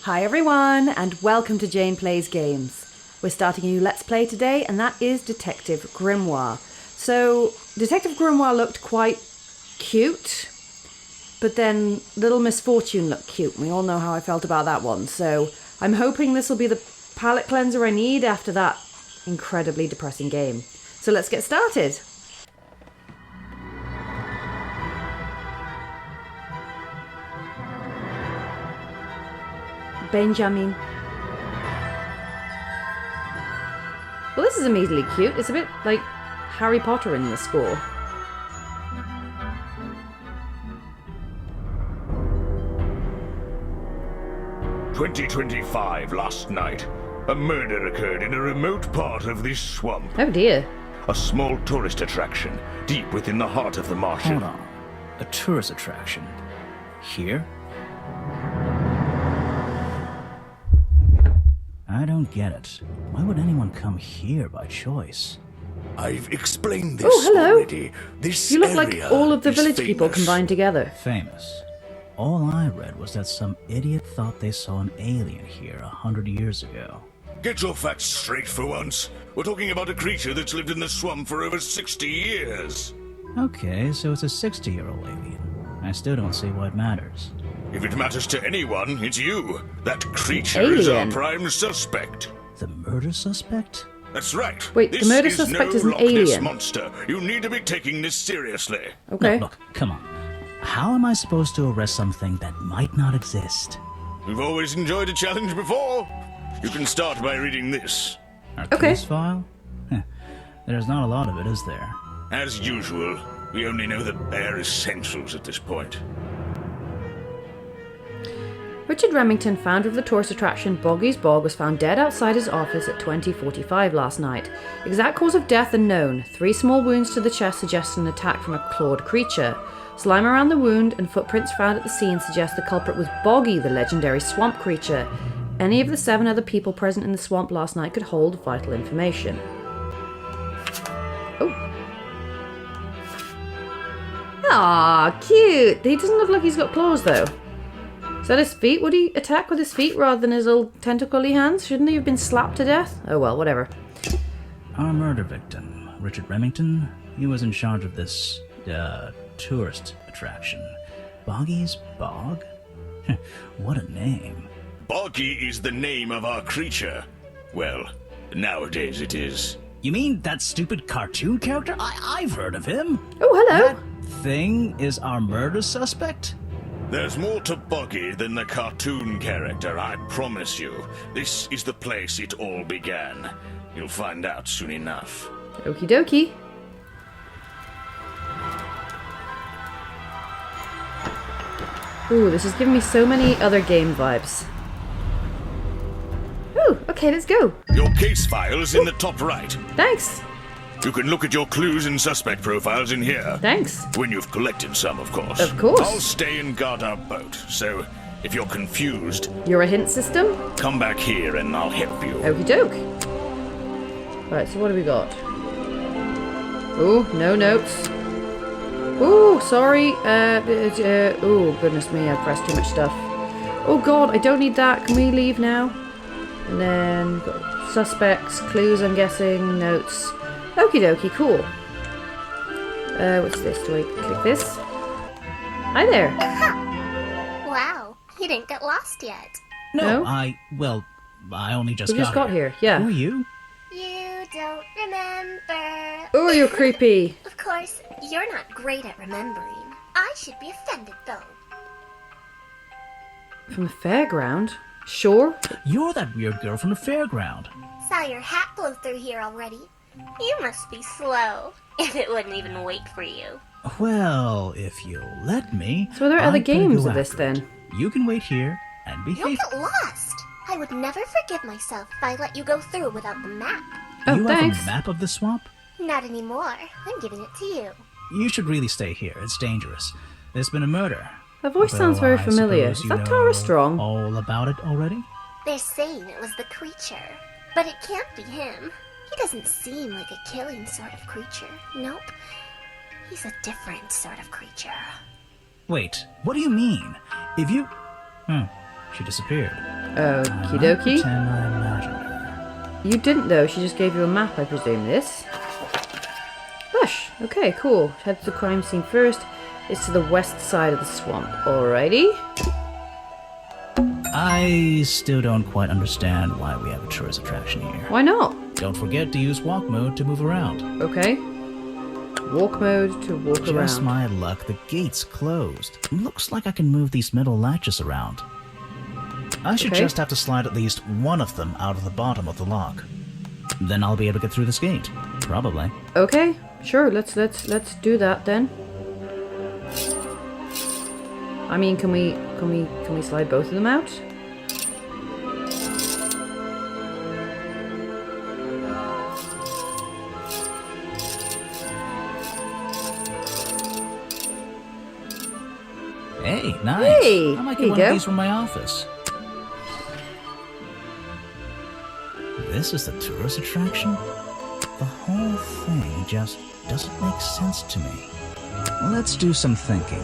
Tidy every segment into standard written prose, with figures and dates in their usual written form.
Hi everyone, and welcome to Jane Plays Games. We're starting a new Let's Play today, and that is Detective Grimoire. So, Detective Grimoire looked quite cute, but then Little Misfortune looked cute. We all know how I felt about that one, so I'm hoping this will be the palate cleanser I need after that incredibly depressing game. So let's get started. Benjamin. Well, this is immediately cute. It's a bit like Harry Potter in the score. "2025 last night. A murder occurred in a remote part of this swamp. Oh dear. A small tourist attraction, deep within the heart of the marshal. Hold on. A tourist attraction? Here? I don't get it. Why would anyone come here by choice? I've explained this hello. already. This You look like area all of the is village people famous. combined together. Famous. All I read was that some idiot thought they saw an alien here 100 years ago. Get your facts straight for once. We're talking about a creature that's lived in the swamp for over 60 years. Okay, so it's a 60-year-old alien. I still don't see why it matters. If it matters to anyone, it's you. That creature is our Alien. prime suspect. The murder suspect? That's right. Wait, the This murder is suspect no is an Loch Ness alien. monster. You need to be taking this seriously. Okay. No, look, come on. How am I supposed to arrest something that might not exist? We've always enjoyed a challenge before. You can start by reading this. Our Okay. case file? Heh, there's not a lot of it, is there? As usual, we only know the bare essentials at this point. Richard Remington, founder of the tourist attraction BOGGYS Bog, was found dead outside his office at 20:45 last night. Exact cause of death unknown. 3 small wounds to the chest suggest an attack from a clawed creature. Slime around the wound and footprints found at the scene suggest the culprit was Boggy, the legendary swamp creature. Any of the 7 other people present in the swamp last night could hold vital information. Oh. Aw, cute! He doesn't look like he's got claws though. Is that his feet? Would he attack with his feet rather than his little tentacle-y hands? Shouldn't he have been slapped to death? Oh well, whatever. Our murder victim, Richard Remington, he was in charge of this, tourist attraction. Boggy's Bog? What a name. Boggy is the name of our creature. Well, nowadays it is. You mean that stupid cartoon character? I've heard of him. Oh, hello! That thing is our murder suspect? There's more to Boggy than the cartoon character, I promise you. This is the place it all began. You'll find out soon enough. Okie dokie. Ooh, this is giving me so many other game vibes. Ooh, okay, let's go. Your case file's in the top right. Thanks. You can look at your clues and suspect profiles in here. Thanks. When you've collected some, of course. Of course. I'll stay and guard our boat, so if you're confused, You're a hint system? come back here and I'll help you. Okie doke. Right, so what do we got? Ooh, no notes. Ooh, sorry. Oh, goodness me, I pressed too much stuff. Oh god, I don't need that. Can we leave now? And then, got suspects, clues, I'm guessing, notes. Okie dokie, cool. What's this? Do I click this? Hi there. Wow, you didn't get lost yet. No? I only just We just got here, yeah. Who are you? You don't remember. Oh, you're creepy. Of course, you're not great at remembering. I should be offended, though. From the fairground? Sure. You're that weird girl from the fairground. Saw your hat blow through here already. You must be slow, if it wouldn't even wait for you. Well, if you'll let me. So are there other I'm gonna games go of this after it. then? You can wait here and You'll behave. get lost. I would never forgive myself if I let you go through without the map. Oh, You thanks. have a map of the swamp? Not anymore. I'm giving it to you. You should really stay here. It's dangerous. There's been a murder. That voice sounds Though very I familiar. suppose Is you that know Tara Strong? all about it already? They're saying it was the creature, but it can't be him. He doesn't seem like a killing sort of creature. Nope. He's a different sort of creature. Wait, what do you mean? If you... She disappeared. Okie dokie. Pretend I imagined her. You didn't though, she just gave you a map, I presume this. Hush! Okay, cool. Head to the crime scene first. It's to the west side of the swamp. Alrighty. I still don't quite understand why we have a tourist attraction here. Why not? Don't forget to use walk mode to move around. Okay. Walk mode to walk Just around. my luck, the gate's closed. Looks like I can move these metal latches around. I should Okay. just have to slide at least one of them out of the bottom of the lock. Then I'll be able to get through this gate. Probably. Okay, sure. Let's do that then. I mean, can we slide both of them out? Hey, nice. Hey, I might here get you one go. of these from my office. This is the tourist attraction? The whole thing just doesn't make sense to me. Let's do some thinking.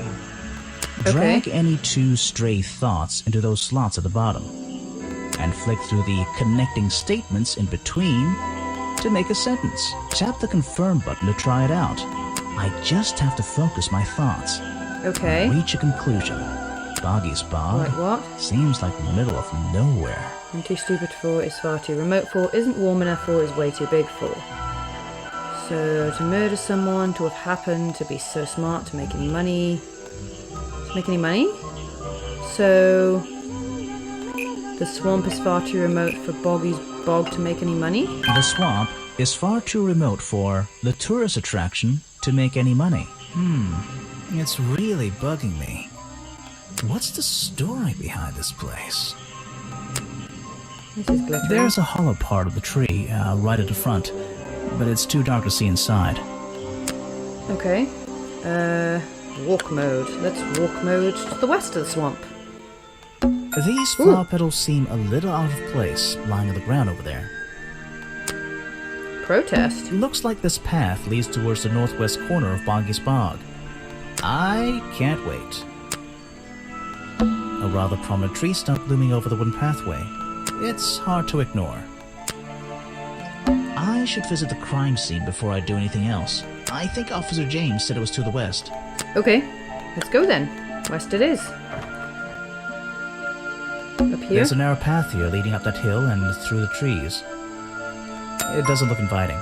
Drag any two stray thoughts into those slots at the bottom, and flick through the connecting statements in between to make a sentence. Tap the confirm button to try it out. I just have to focus my thoughts. Okay. Reach a conclusion. Boggy's Bog Like what? seems like the middle of nowhere. I'm too stupid for, is far too remote for, isn't warm enough for, is way too big for. So, to murder someone, to have happened, to be so smart, to make any money. To make any money? So, the swamp is far too remote for Boggy's Bog to make any money? The swamp is far too remote for the tourist attraction to make any money. It's really bugging me. What's the story behind this place? This is glittering. There's a hollow part of the tree right at the front, but it's too dark to see inside. Okay. Walk mode. Let's walk mode to the west of the swamp. These flower petals seem a little out of place lying on the ground over there. Protest. Looks like this path leads towards the northwest corner of Boggy's Bog. I can't wait. A rather prominent tree stump looming over the wooden pathway. It's hard to ignore. I should visit the crime scene before I do anything else. I think Officer James said it was to the west. Okay, let's go then. West it is. Up here? There's a narrow path here leading up that hill and through the trees. It doesn't look inviting.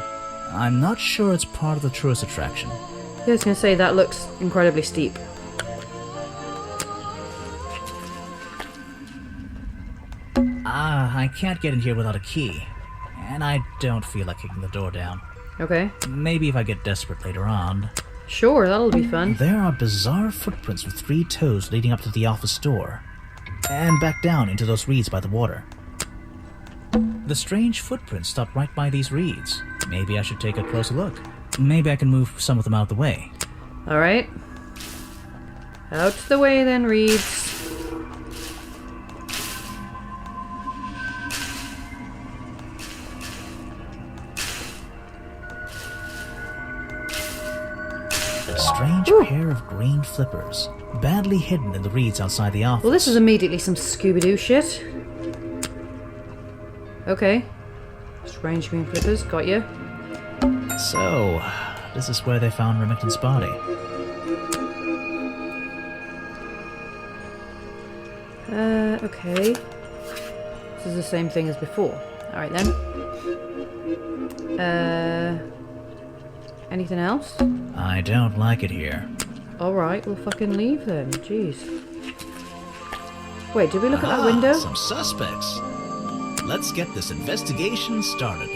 I'm not sure it's part of the tourist attraction. Yeah, I was going to say, that looks incredibly steep. I can't get in here without a key. And I don't feel like kicking the door down. Okay. Maybe if I get desperate later on. Sure, that'll be fun. There are bizarre footprints with 3 toes leading up to the office door. And back down into those reeds by the water. The strange footprints stop right by these reeds. Maybe I should take a closer look. Maybe I can move some of them out of the way. Alright. Out the way then, reeds. A strange pair of green flippers, badly hidden in the reeds outside the office. Well, this is immediately some Scooby-Doo shit. Okay. Strange green flippers, got you. So, this is where they found Remington's body. Okay. This is the same thing as before. Alright then. Anything else? I don't like it here. Alright, we'll fucking leave then. Jeez. Wait, did we look at that window? Some suspects. Let's get this investigation started.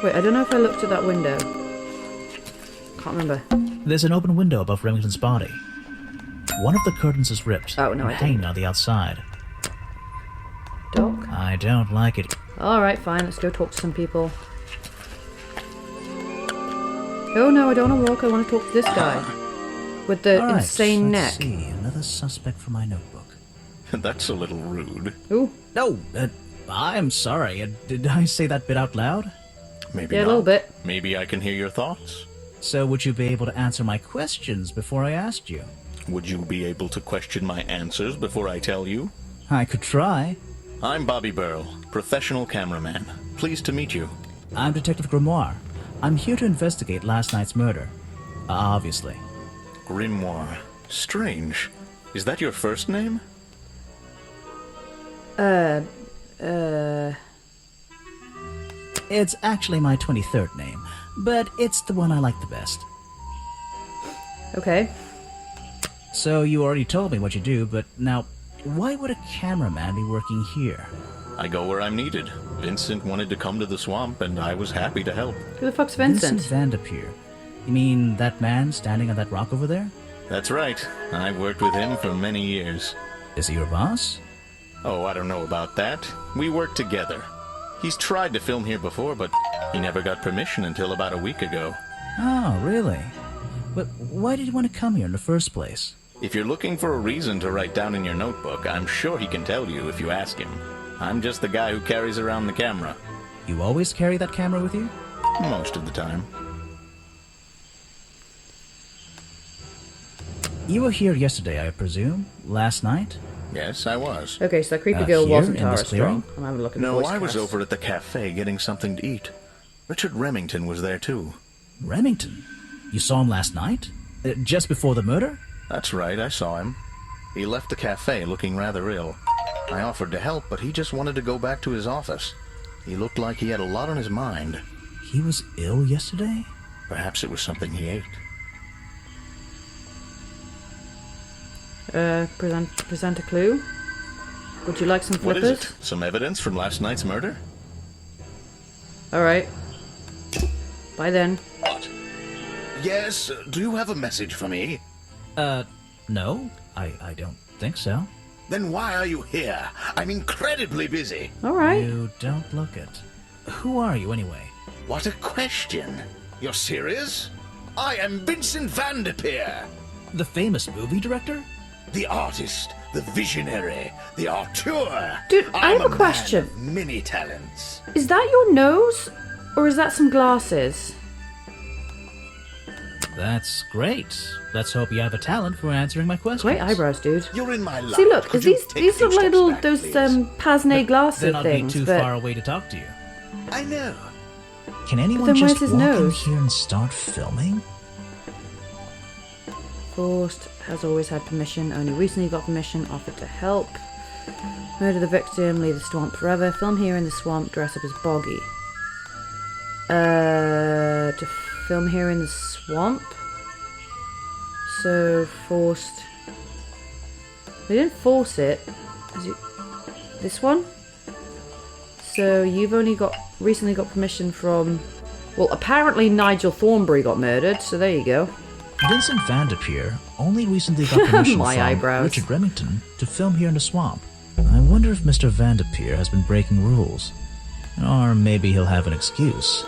Wait, I don't know if I looked at that window. Can't remember. There's an open window above Remington's body. One of the curtains is ripped Oh, no, and I hanging on the outside. Doc? I don't like it. Alright, fine, let's go talk to some people. Oh no, I don't want to walk, I want to talk to this guy. With the All right, insane let's neck. see, another suspect for my notebook. That's a little rude. Ooh, No, I'm sorry. Did I say that bit out loud? Maybe yeah, a not. little bit. Maybe I can hear your thoughts. So would you be able to answer my questions before I asked you? Would you be able to question my answers before I tell you? I could try. I'm Bobby Burl, professional cameraman. Pleased to meet you. I'm Detective Grimoire. I'm here to investigate last night's murder. Obviously. Grimoire. Strange. Is that your first name? It's actually my 23rd name, but it's the one I like the best. Okay. So you already told me what you do, but now, why would a cameraman be working here? I go where I'm needed. Vincent wanted to come to the swamp, and I was happy to help. Who the fuck's Vincent? Vanderpeer. You mean that man standing on that rock over there? That's right. I've worked with him for many years. Is he your boss? Oh, I don't know about that. We work together. He's tried to film here before, but he never got permission until about a week ago. Oh, really? But why did you want to come here in the first place? If you're looking for a reason to write down in your notebook, I'm sure he can tell you if you ask him. I'm just the guy who carries around the camera. You always carry that camera with you? Most of the time. You were here yesterday, I presume? Last night? Yes, I was. Okay, so that creepy girl here wasn't in Tara this clearing? Strong. I'm having a look at the No, voice I was cast. over at the cafe getting something to eat. Richard Remington was there too. Remington? You saw him last night? Just before the murder? That's right, I saw him. He left the cafe looking rather ill. I offered to help, but he just wanted to go back to his office. He looked like he had a lot on his mind. He was ill yesterday? Perhaps it was something he ate. Present a clue. Would you like some What flippers? is it? Some evidence from last night's murder? Alright. Bye then. What? Yes, do you have a message for me? No. I don't think so. Then why are you here? I'm incredibly busy. Alright. You don't look it. Who are you, anyway? What a question. You're serious? I am Vincent Vanderpeer. The famous movie director? The artist, the visionary, the auteur. Dude, I I'm have a question. Man of many talents. Is that your nose? Or is that some glasses? That's great. Let's hope you have a talent for answering my questions. Great eyebrows, dude. You're in my life. See, look, Could is you these take these a look few like steps little back, those please? Pasne glasses Then I'll things, be too but far away to talk to you. I know. Can anyone then where's just his walk nose? in here and start filming? Forced has always had permission. Only recently got permission. Offered to help. Murder the victim. Leave the swamp forever. Film here in the swamp. Dress up as Boggy. To film here in the swamp. So forced. They didn't force it. Is it this one? So you've only recently got permission from. Well, apparently Nigel Thornberry got murdered. So there you go. Vincent Vanderpeer only recently got permission My from eyebrows. Richard Remington to film here in the swamp. I wonder if Mr. Vanderpeer has been breaking rules. Or maybe he'll have an excuse.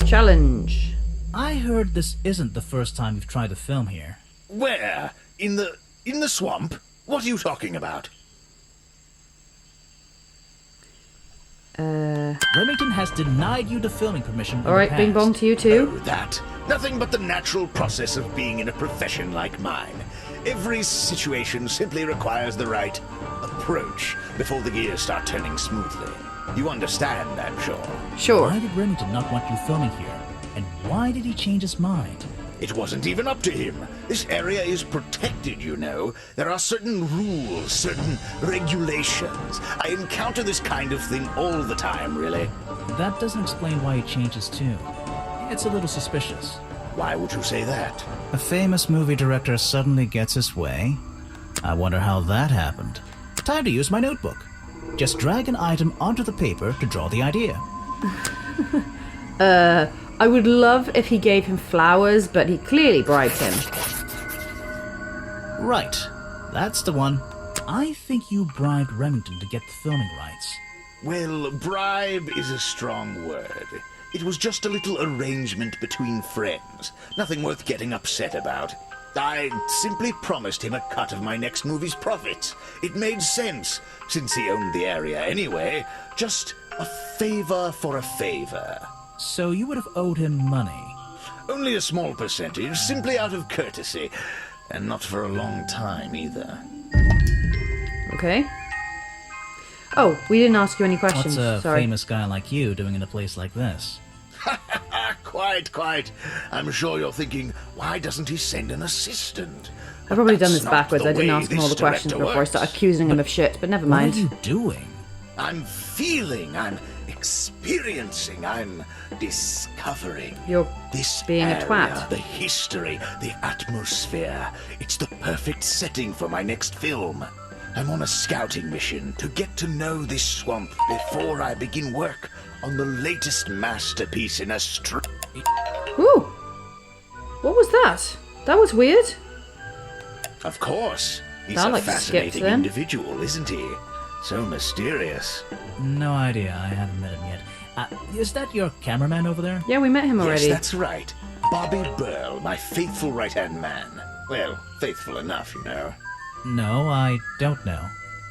Challenge. I heard this isn't the first time you've tried to film here. Where? In the swamp? What are you talking about? Remington has denied you the filming permission. Alright, bing bong to you too. Oh, that. Nothing but the natural process of being in a profession like mine. Every situation simply requires the right approach before the gears start turning smoothly. You understand, I'm sure. Sure. Why did Remington not want you filming here? And why did he change his mind? It wasn't even up to him. This area is protected, you know. There are certain rules, certain regulations. I encounter this kind of thing all the time, really. That doesn't explain why he changed his tune. It's a little suspicious. Why would you say that? A famous movie director suddenly gets his way. I wonder how that happened. Time to use my notebook. Just drag an item onto the paper to draw the idea. I would love if he gave him flowers, but he clearly bribed him. Right. That's the one. I think you bribed Remington to get the filming rights. Well, bribe is a strong word. It was just a little arrangement between friends. Nothing worth getting upset about. I simply promised him a cut of my next movie's profits. It made sense, since he owned the area anyway. Just a favor for a favor. So you would have owed him money. Only a small percentage, simply out of courtesy. And not for a long time, either. Okay. Oh, we didn't ask you any questions. What's a Sorry. famous guy like you doing in a place like this? Quite. I'm sure you're thinking, why doesn't he send an assistant? I've probably That's done this not backwards. the I didn't way ask him all the this questions director before I start works. accusing him of shit, but never mind. What are you doing? I'm feeling, I'm experiencing, I'm discovering. You're This being a area, twat. the history, the atmosphere. It's the perfect setting for my next film. I'm on a scouting mission to get to know this swamp before I begin work on the latest masterpiece in Ooh! What was that? That was weird. Of course. He's That, a like, skipped fascinating then. individual, isn't he? So mysterious. No idea. I haven't met him yet. Is that your cameraman over there? Yeah, we met him already. Yes, that's right. Bobby Burl, my faithful right-hand man. Well, faithful enough, you know. No, I don't know.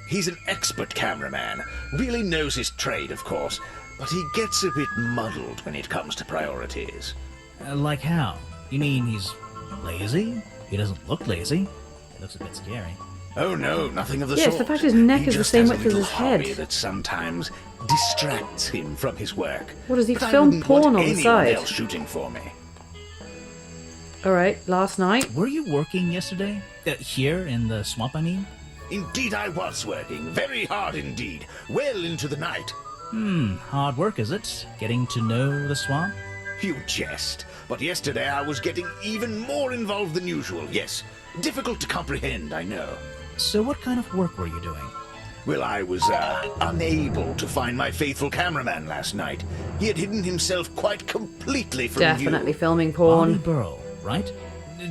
He's an expert cameraman. Really knows his trade, of course. But he gets a bit muddled when it comes to priorities. Like how? You mean he's lazy? He doesn't look lazy. He looks a bit scary. Oh no, nothing of the Yes, sort. the fact his neck He is the just same has a width as little his head. hobby that sometimes distracts him from his work. What, does he But I film wouldn't porn want on the anyone side? else shooting for me. Alright, last night. Were you working yesterday? Here in the swamp, I mean? Indeed, I was working very hard indeed, well into the night. Hard work, is it? Getting to know the swamp? You jest, but yesterday I was getting even more involved than usual. Yes, difficult to comprehend, I know. So what kind of work were you doing? Well, I was unable to find my faithful cameraman last night. He had hidden himself quite completely from Definitely view. filming Bobby porn. Burl, right?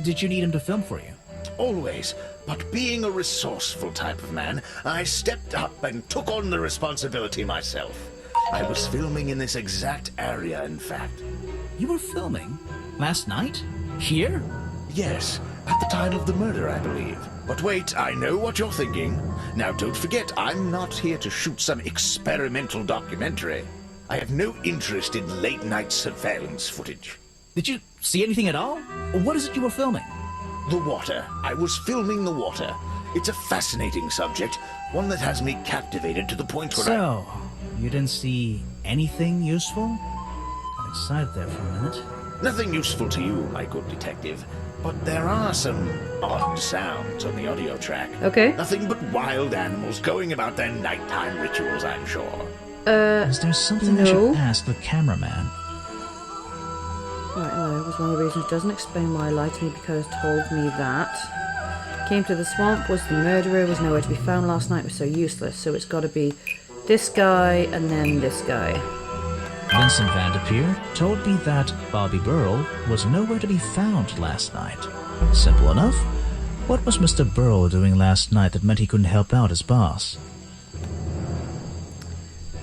Did you need him to film for you? Always. But being a resourceful type of man, I stepped up and took on the responsibility myself. I was filming in this exact area, in fact. You were filming? Last night? Here? Yes, at the time of the murder, I believe. But wait, I know what you're thinking. Now, don't forget, I'm not here to shoot some experimental documentary. I have no interest in late-night surveillance footage. Did you see anything at all? What is it you were filming? The water. I was filming the water. It's a fascinating subject, one that has me captivated to the point where So, you didn't see anything useful? Got excited there for a minute. Nothing useful to you, my good detective, but there are some odd sounds on the audio track. Okay. Nothing but wild animals going about their nighttime rituals, I'm sure. Is there something I no. should ask the cameraman? Right, no, it was one of the reasons. Doesn't explain why lied to me because told me that. Came to the swamp, was the murderer, was nowhere to be found last night, was so useless. So it's got to be this guy and then this guy. Vincent Vanderpeer told me that Bobby Burl was nowhere to be found last night. Simple enough. What was Mr. Burl doing last night that meant he couldn't help out his boss?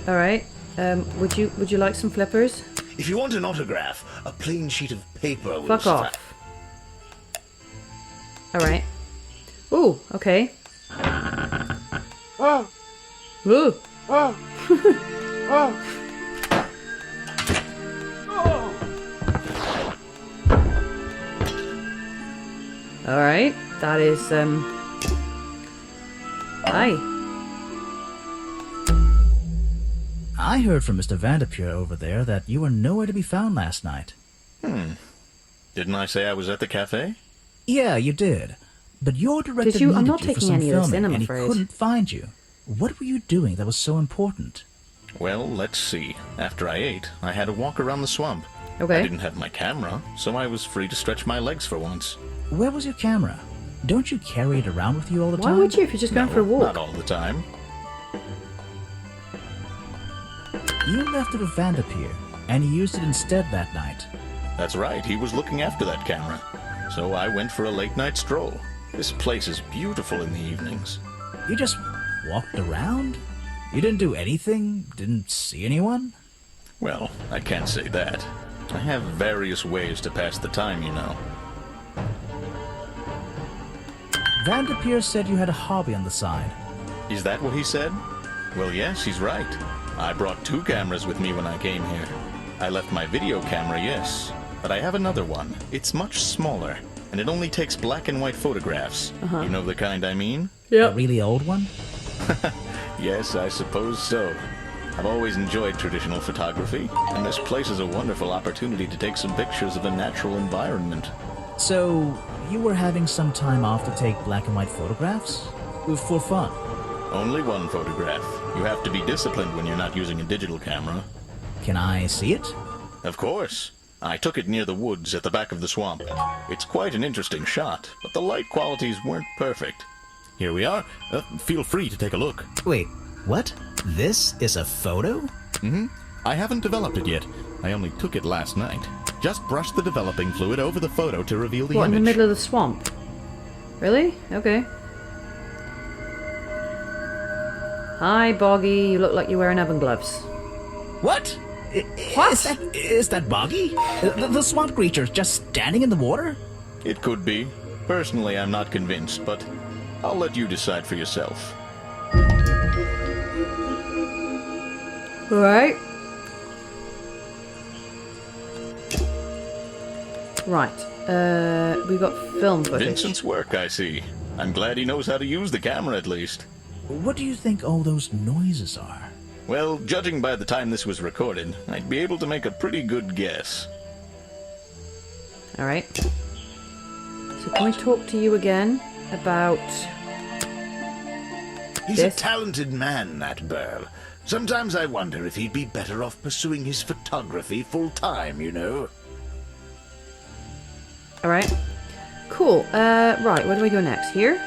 All right. Would you like some flippers? If you want an autograph, a plain sheet of paper will Fuck off. All right. Ooh. Okay. Oh, Ooh. oh, oh. All right. That is Hi. I heard from Mr. Vanderpeer over there that you were nowhere to be found last night. Didn't I say I was at the cafe? Yeah, you did. But your director Did you? I'm needed not you for taking some any of this filming, in, I'm and he afraid. couldn't find you. What were you doing that was so important? Well, let's see. After I ate, I had a walk around the swamp. Okay. I didn't have my camera, so I was free to stretch my legs for once. Where was your camera? Don't you carry it around with you all the Why time? would you if you're just going No, for a walk? Not all the time. You left it with Vanderpeer, and he used it instead that night. That's right, he was looking after that camera. So I went for a late-night stroll. This place is beautiful in the evenings. You just walked around? You didn't do anything? Didn't see anyone? Well, I can't say that. I have various ways to pass the time, you know. Vanderpeer said you had a hobby on the side. Is that what he said? Well, yes, he's right. I brought 2 cameras with me when I came here. I left my video camera, yes, but I have another one. It's much smaller, and it only takes black and white photographs. You know the kind I mean? A really old one? Yes, I suppose so. I've always enjoyed traditional photography, and this place is a wonderful opportunity to take some pictures of a natural environment. So, you were having some time off to take black and white photographs? For fun? Only one photograph. You have to be disciplined when you're not using a digital camera. Can I see it? Of course. I took it near the woods at the back of the swamp. It's quite an interesting shot, but the light qualities weren't perfect. Here we are. Feel free to take a look. Wait, what? This is a photo? Mm-hmm. I haven't developed it yet. I only took it last night. Just brush the developing fluid over the photo to reveal the What, image. in the middle of the swamp? Really? Okay. Hi, Boggy. You look like you're wearing oven gloves. What? What? Is that Boggy? The swamp creature just standing in the water? It could be. Personally, I'm not convinced, but I'll let you decide for yourself. Right. Right. We got film footage. Vincent's work, I see. I'm glad he knows how to use the camera at least. What do you think all those noises are? Well, judging by the time this was recorded, I'd be able to make a pretty good guess. Alright. So can we talk to you again about... He's This? a talented man, that Burl. Sometimes I wonder if he'd be better off pursuing his photography full-time, you know. Alright. Cool. Right, where do we go next? Here?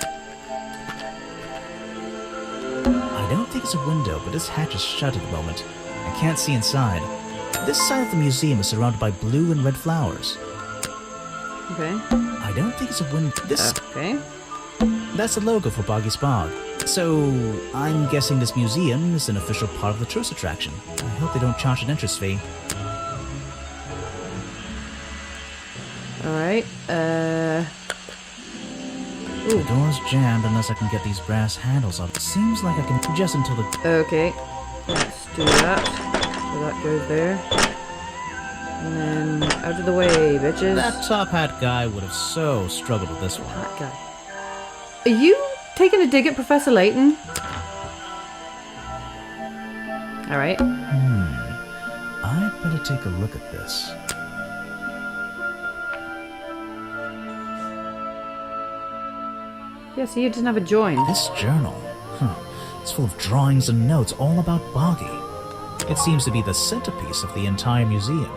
I don't think it's a window, but this hatch is shut at the moment. I can't see inside. This side of the museum is surrounded by blue and red flowers. Okay. I don't think it's a window. This... Okay. That's the logo for Boggy's Bog. So, I'm guessing this museum is an official part of the tourist attraction. I hope they don't charge an entrance fee. Alright. The door's jammed unless I can get these brass handles up. It seems like I can just until the... Okay. Let's do that. So that goes there. And then out of the way, bitches. That top hat guy would have so struggled with this one. That guy. Are you taking a dig at Professor Layton? Alright. I'd better take a look at this. Yeah, so you didn't have a join. This journal, it's full of drawings and notes all about Boggy. It seems to be the centerpiece of the entire museum.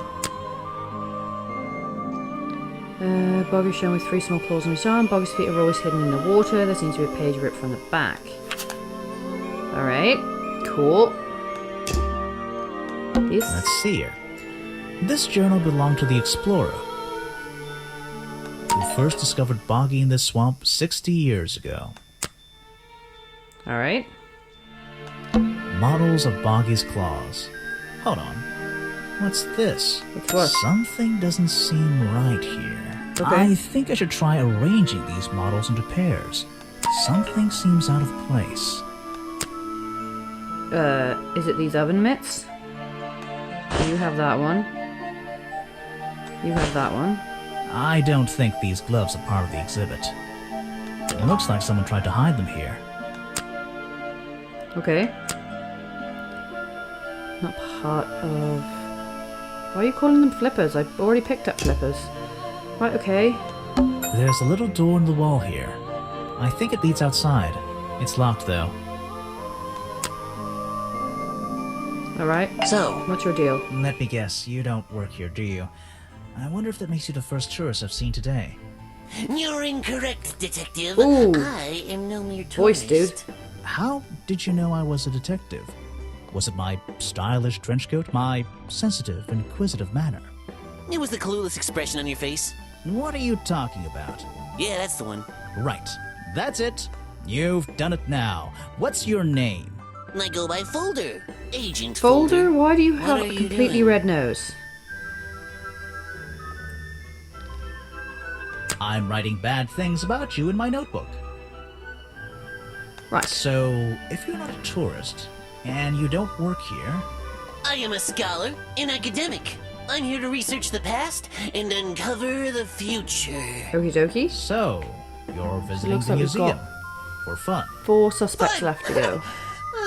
Boggy's shown with 3 small claws on his arm. Boggy's feet are always hidden in the water. There seems to be a page ripped from the back. Alright. Cool. This? Let's see here. This journal belonged to the explorer who first discovered Boggy in this swamp 60 years ago. Alright. Models of Boggy's claws. Hold on. What's this? What's what? Something doesn't seem right here. Okay. I think I should try arranging these models into pairs. Something seems out of place. Is it these oven mitts? You have that one. You have that one. I don't think these gloves are part of the exhibit. It looks like someone tried to hide them here. Okay. Not part of... Why are you calling them flippers? I've already picked up flippers. Right, okay. There's a little door in the wall here. I think it leads outside. It's locked, though. Alright. So, What's your deal? Let me guess, you don't work here, do you? I wonder if that makes you the first tourist I've seen today. you're incorrect, Detective. Ooh. I am no mere Voice, tourist. dude. How did you know I was a detective? Was it my stylish trench coat? My sensitive, inquisitive manner? It was the clueless expression on your face. What are you talking about? Yeah, that's the one. Right. That's it. You've done it now. What's your name? I go by Folder. Agent Folder? Why do you What have are a you completely doing? red nose? I'm writing bad things about you in my notebook. Right. So, if you're not a tourist, and you don't work here, I am a scholar, an academic. I'm here to research the past and uncover the future. Okie dokie. so you're visiting Looks the like we've museum got- for fun. 4 suspects Fine. left to go.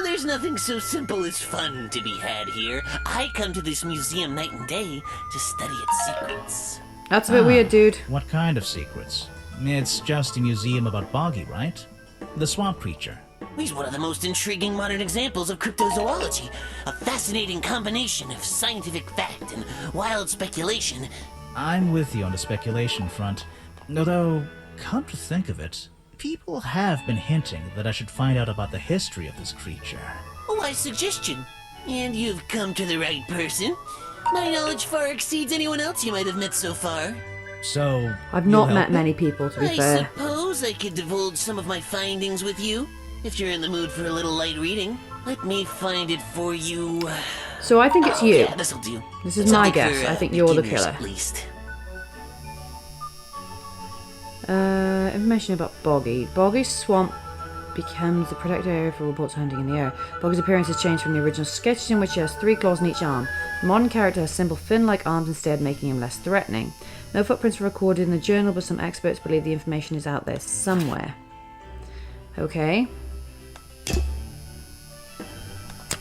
There's There's nothing so simple as fun to be had here. I come to this museum night and day to study its secrets. That's a bit weird, dude. What kind of secrets? It's just a museum about Boggy, right? The swamp creature. He's one of the most intriguing modern examples of cryptozoology. A fascinating combination of scientific fact and wild speculation. I'm with you on the speculation front. Although, come to think of it, people have been hinting that I should find out about the history of this creature. A wise suggestion. And you've come to the right person. My knowledge far exceeds anyone else you might have met so far. So, I've you'll not help met me? many people, to be I fair. suppose I could divulge some of my findings with you. If you're in the mood for a little light reading, let me find it for you. So I think it's Oh, you. Yeah, this'll do. This is my Something guess. for, I think you're the beginners, killer. At least. Information about Boggy. Boggy's swamp becomes the protected area for reports hunting in the air. Boggy's appearance has changed from the original sketches in which he has 3 claws in each arm. The modern character has simple fin-like arms instead, making him less threatening. No footprints are recorded in the journal, but some experts believe the information is out there somewhere. Okay.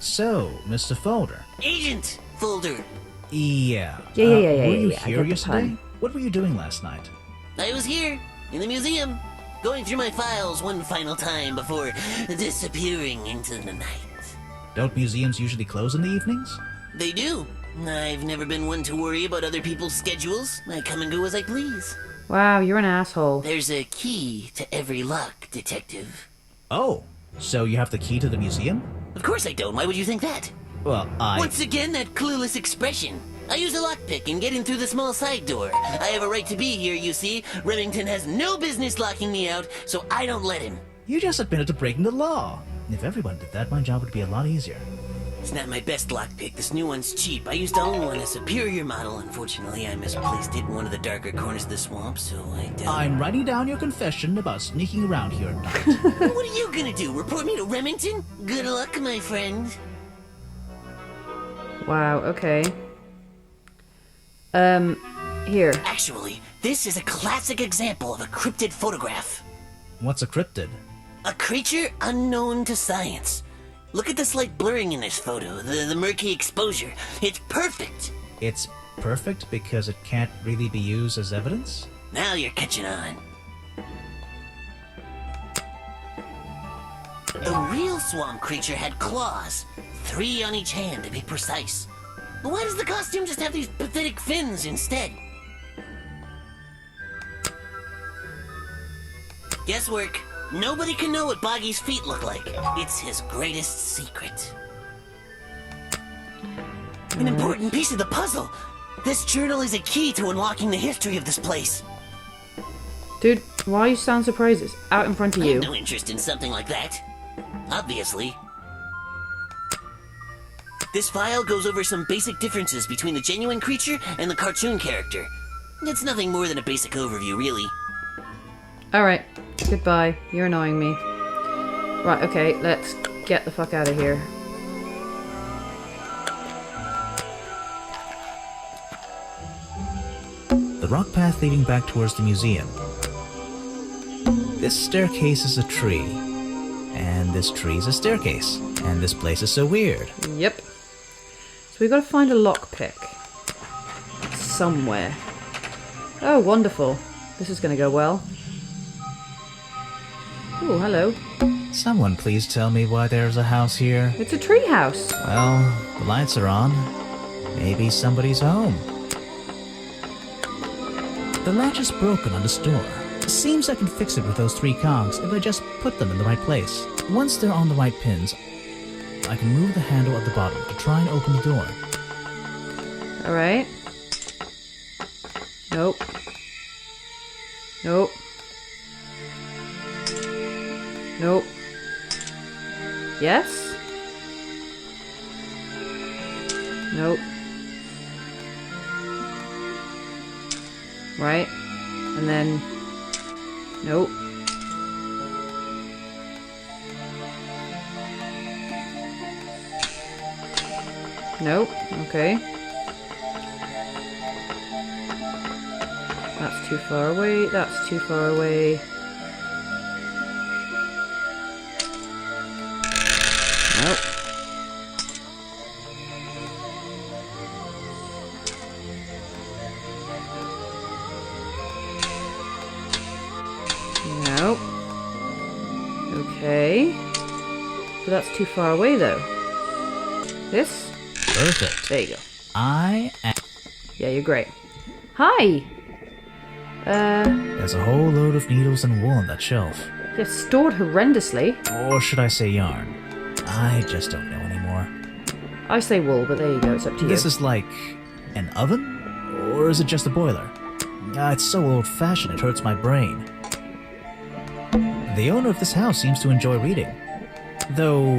So, Mr. Folder. Agent Folder. Yeah. Yeah, Were you I get here the yesterday? pun. What were you doing last night? I was here, in the museum, going through my files one final time before disappearing into the night. Don't museums usually close in the evenings? They do. I've never been one to worry about other people's schedules. I come and go as I please. Wow, you're an asshole. There's a key to every lock, Detective. Oh, so you have the key to the museum? Of course I don't. Why would you think that? Well, Once again, that clueless expression. I use a lockpick and get in through the small side door. I have a right to be here, you see. Remington has no business locking me out, so I don't let him. You just admitted to breaking the law. If everyone did that, my job would be a lot easier. It's not my best lockpick. This new one's cheap. I used to own one, a superior model. Unfortunately, I misplaced it in one of the darker corners of the swamp, so I don't... I'm writing down your confession about sneaking around here at night. What are you gonna do? Report me to Remington? Good luck, my friend. Wow, okay. Here. Actually, this is a classic example of a cryptid photograph. What's a cryptid? A creature unknown to science. Look at the slight blurring in this photo, the murky exposure. It's perfect. It's perfect because it can't really be used as evidence? Now you're catching on. The real swamp creature had claws, 3 on each hand to be precise. But why does the costume just have these pathetic fins instead? Guesswork. Nobody can know what Boggy's feet look like. It's his greatest secret. An important piece of the puzzle. This journal is a key to unlocking the history of this place. Dude, why you sound surprised? It's out in front of I have you. no interest in something like that. Obviously. This file goes over some basic differences between the genuine creature and the cartoon character. It's nothing more than a basic overview, really. Alright, goodbye. You're annoying me. Right, okay, let's get the fuck out of here. The rock path leading back towards the museum. This staircase is a tree. And this tree is a staircase. And this place is so weird. Yep. So we've got to find a lockpick. Somewhere. Oh, wonderful. This is going to go well. Oh, hello. Someone please tell me why there's a house here. It's a tree house. Well, the lights are on. Maybe somebody's home. The latch is broken on this door. Seems I can fix it with those 3 cogs if I just put them in the right place. Once they're on the right pins, I can move the handle at the bottom to try and open the door. Alright. Nope. Nope. Nope. Yes? Nope. Right. And then... Nope. Nope. Okay. That's too far away. That's too far away. Nope. that's too far away, though. This? Perfect. There you go. I am... Yeah, you're great. Hi! There's a whole load of needles and wool on that shelf. They're stored horrendously. Or should I say yarn? I just don't know anymore. I say wool, but there you go, it's up to you. This is like an oven? Or is it just a boiler? It's so old-fashioned it hurts my brain. The owner of this house seems to enjoy reading. Though,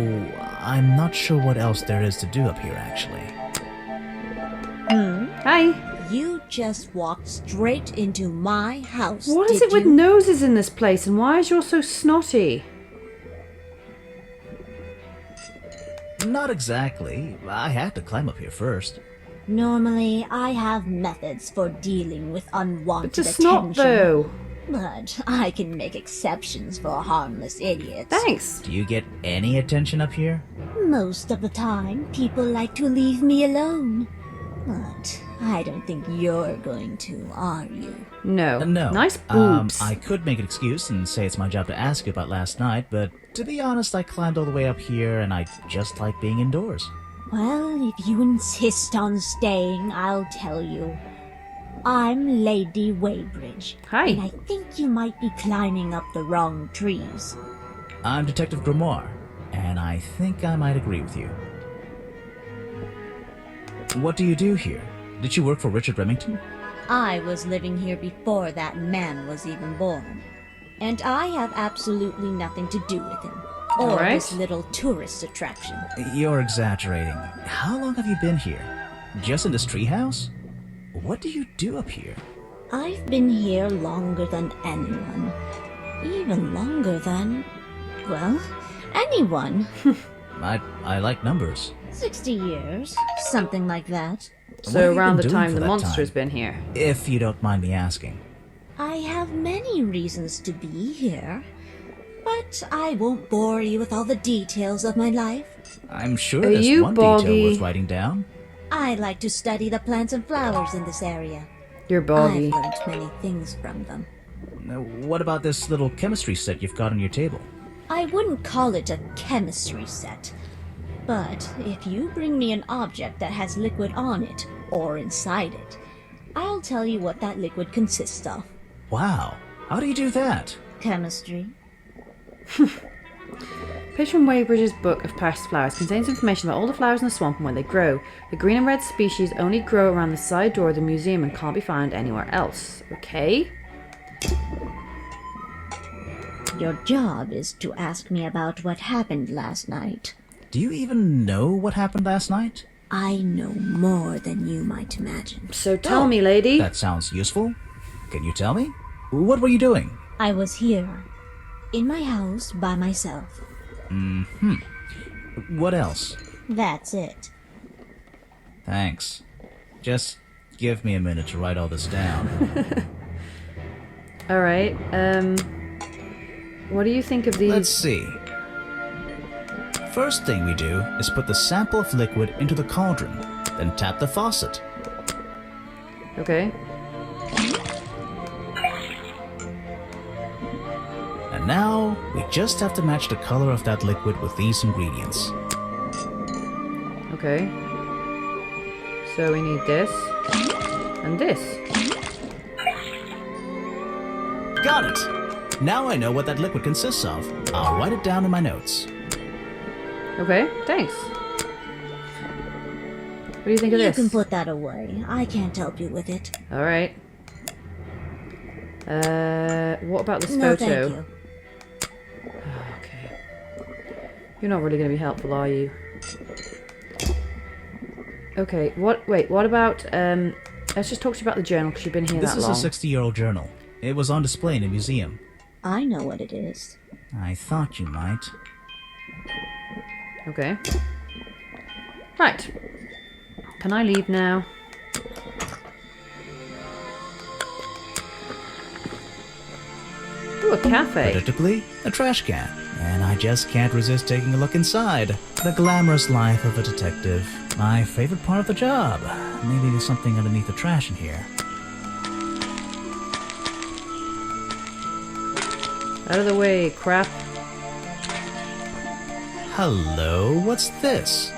I'm not sure what else there is to do up here, actually. Hi! You just walked straight into my house. What is did it with you? noses in this place, and why is yours so snotty? Not exactly. I had to climb up here first. Normally, I have methods for dealing with unwanted It's a snot, attention. though. But I can make exceptions for harmless idiots. Thanks. Do you get any attention up here? Most of the time, people like to leave me alone. But I don't think you're going to, are you? No. No. Nice boobs. I could make an excuse and say it's my job to ask you about last night, but to be honest, I climbed all the way up here and I just like being indoors. Well, if you insist on staying, I'll tell you. I'm Lady Weybridge. Hi. And I think you might be climbing up the wrong trees. I'm Detective Grimoire, and I think I might agree with you. What do you do here? Did you work for Richard Remington? I was living here before that man was even born. And I have absolutely nothing to do with him. Or All right. this little tourist attraction. You're exaggerating. How long have you been here? Just in this treehouse? What do you do up here? I've been here longer than anyone. Even longer than, well, anyone. I like numbers. 60 years, something like that. What have So you around been the doing time for the that monster's time? been here. If you don't mind me asking. I have many reasons to be here. But I won't bore you with all the details of my life. I'm sure Are there's you one Boggy? detail worth writing down. I like to study the plants and flowers in this area. You're boggy. I've learned many things from them. What about this little chemistry set you've got on your table? I wouldn't call it a chemistry set. But if you bring me an object that has liquid on it, or inside it, I'll tell you what that liquid consists of. Wow, how do you do that? Chemistry. Page from Weybridge's Book of Past Flowers contains information about all the flowers in the swamp and where they grow. The green and red species only grow around the side door of the museum and can't be found anywhere else. Okay? Your job is to ask me about what happened last night. Do you even know what happened last night? I know more than you might imagine. So tell me, lady. That sounds useful. Can you tell me? What were you doing? I was here, in my house, by myself. What else? That's it. Thanks. Just give me a minute to write all this down. Alright, what do you think of these? Let's see. First thing we do is put the sample of liquid into the cauldron, then tap the faucet. Okay. And now, we just have to match the color of that liquid with these ingredients. Okay. So we need this. And this. Got it! Now I know what that liquid consists of. I'll write it down in my notes. Okay, thanks. What do you think of You this? can put that away. I can't help you with it. Alright. What about this No, photo? thank you. Okay. You're not really going to be helpful, are you? Okay, what about, let's just talk to you about the journal, because you've been here This that is long. a 60-year-old journal. It was on display in a museum. I know what it is. I thought you might. Okay. Right. Can I leave now? Ooh, a cafe. Predictably, a trash can. And I just can't resist taking a look inside. The glamorous life of a detective. My favorite part of the job. Maybe there's something underneath the trash in here. Out of the way, crap. Hello, what's this?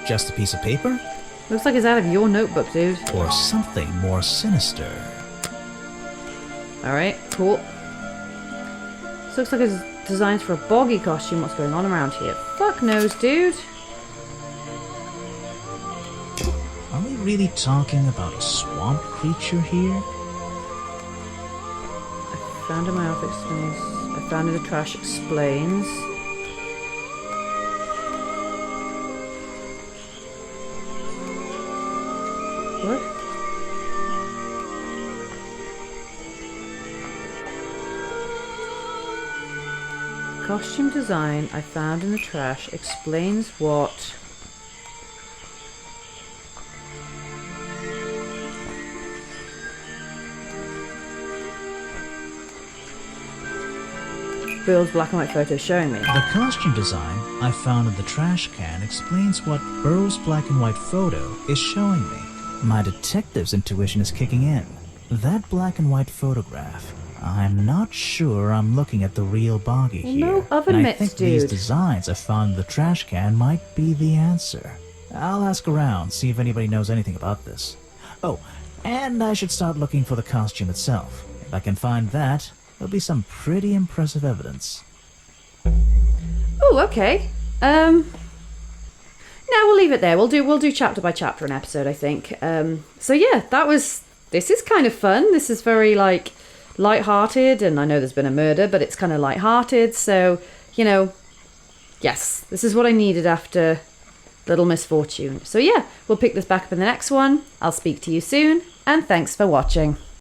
Just a piece of paper? Looks like it's out of your notebook, dude. Or something more sinister? Alright, cool. This looks like it's designed for a boggy costume. What's going on around here? Fuck knows, dude. Are we really talking about a swamp creature here? I found in my office space. I found in the trash explains. What? Costume design I found in the trash explains what? Bill's black and white photo showing me. The costume design I found in the trash can explains what Burrow's black and white photo is showing me. My detective's intuition is kicking in. That black and white photograph. I'm not sure I'm looking at the real Boggy here. No oven and I mitts, think these dude. designs I found in the trash can might be the answer. I'll ask around, see if anybody knows anything about this. Oh, and I should start looking for the costume itself. If I can find that, there'll be some pretty impressive evidence. Oh, okay. Now we'll leave it there. We'll do chapter by chapter an episode, I think. So yeah, this is kind of fun. This is very like light-hearted, and I know there's been a murder, but it's kind of light-hearted. So, you know, yes, this is what I needed after Little Misfortune. So yeah, we'll pick this back up in the next one. I'll speak to you soon, and thanks for watching.